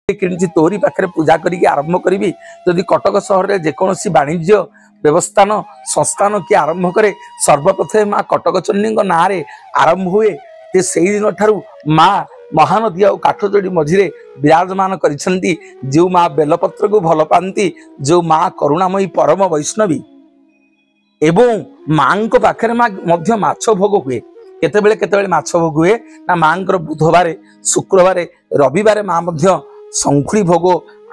कि तोरी पाखे पूजा करी आरंभ करी जदि कटक सहर में जेकोसी वाणिज्य व्यवस्थान संस्थान किए आरंभ करे सर्वप्रथम माँ कटक चंडी ना आरंभ हुए ते से दिन ठारू माँ महानदी आ काठजोड़ी मझिरे विराजमान करिसेंती जो माँ बेलपत्र को भल पाती जो माँ करुणामयी परम वैष्णवी एवं माँ पाखे माछ भोग हुए केतेबेले माछ भोग हुए ना माँ बुधवार शुक्रवार रविवार माँ शंखुड़ी भोग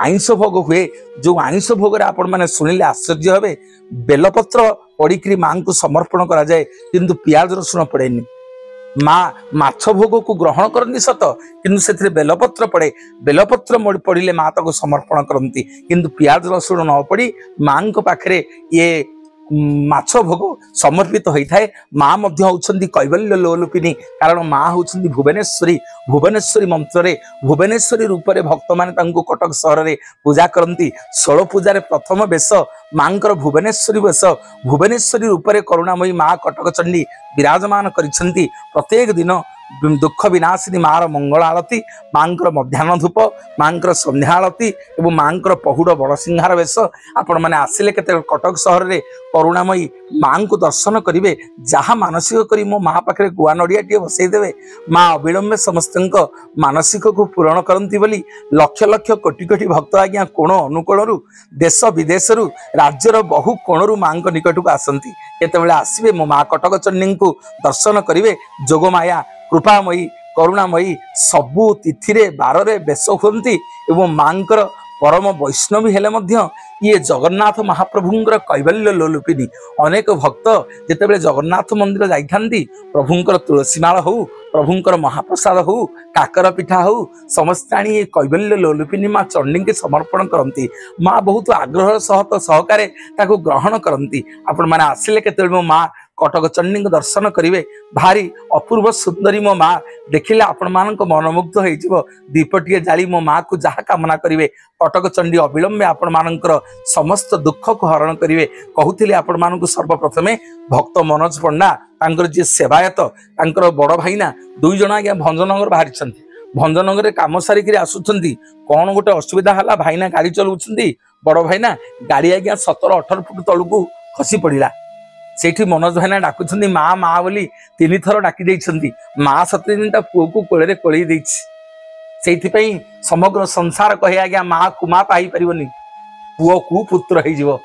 आइंष भोग हुए जो आइंष भोग आपण मैंने शुणिले आश्चर्य हे बेलपत्र पड़ी माँ को समर्पण करा जाए किंतु पियाज रसुण पड़ेनि माँ माछ भोग को ग्रहण करती सत किंतु से बेलपत्र पड़े बेलपत्र पड़े माँ ताको समर्पण करती किंतु पियाज रसुण न पड़ी माँ पाखे ये माछ भोग समर्पित होता है। माँ होउछंती कैवल्य लोलुपिनी कारण माँ होउछंती भुवनेश्वरी भुवनेश्वरी मंत्र भुवनेश्वरी रूप में भक्त माने तांको कटक सहर में पूजा करती षोल पूजार प्रथम बेश माँ भुवनेश्वरी बेश भुवनेश्वरी रूप में करुणामयी माँ कटक चंडी विराजमान करिसेंती प्रत्येक दिन दुख विनाशिनी माँ मंगल आलती माँ मध्याह्न धूप माँ संध्या आलती और माँ पहुड़ बड़ सिंहार वेश आपण मैंने आसिले केते कटक सहर में करुणामयी माँ को दर्शन करेंगे जहाँ मानसिक करी मो माँ पाखे गुआ नड़िया टे बसईदे माँ अविलंबे समस्त मानसिक को पूरण करती बोली लक्ष लक्ष कोटि कोटि भक्त आज्ञा कोण अनुकोण देश विदेश राज्यर बहु कोणु माँ निकट को आसती केतबेले आसबे मो माँ कटक चंडी को दर्शन करेंगे जोगमाया कृपामयी करुणामयी सबु तिथि बारे बेश हुंती एवं माँ परम वैष्णवी हेले मध्य ये जगन्नाथ महाप्रभुंर कैवल्य लोलुपिनी अनेक भक्त जितेबाला जगन्नाथ मंदिर जाइथांती प्रभुंकर तुलसीमाला हो प्रभुंकर महाप्रसाद हो काकर पिठा हो समस्त आनी ये कैवल्य लोलुपिनी माँ चंडी के समर्पण करती माँ बहुत आग्रह सहित सहकारे ताको ग्रहण करती आपण मैंने आसिले केते मो माँ कटक चंडी दर्शन करेंगे भारी अपूर्व सुंदरी मो माँ देखिले आपण मान मनमुग्ध हो दीपटे जाली मो माँ को जहाँ कामना करेंगे कटक चंडी अविलंबे आपण मानकर समस्त दुख को हरण करेंगे कहते आपण मान सर्वप्रथमे भक्त मनोज पंडा तांकर जी सेवायत तांकर बड़ भाईना दुई जन आज्ञा भंजनगर बाहरी भंजनगर कम सारिक आसुंच कौन गोटे असुविधा है भाईना गाड़ी चलाउछंती बड़ भाईना गाड़ी आज्ञा 17-18 फुट तलू को खसी पड़ा से मनोज भाईना डाकुंट माँ माँ बोली 3 थर डाकी देइछंती माँ सते दिन पुओ को कोले कोलई देइछि समग्र संसार कहे आज्ञा माँ को माँ पाई परिबनी पुओ को पुत्र हो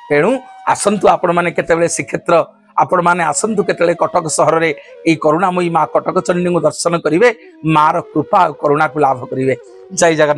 तेणु आसंतु आपण माने केतेबेले श्रीक्षेत्र आपण माने आसंतु केतेबेले कटक सहर रे एई करुणामयी माँ कटक चंडी को दर्शन करेंगे माँ कृपा करुणा को लाभ करेंगे। जय जगन्नाथ।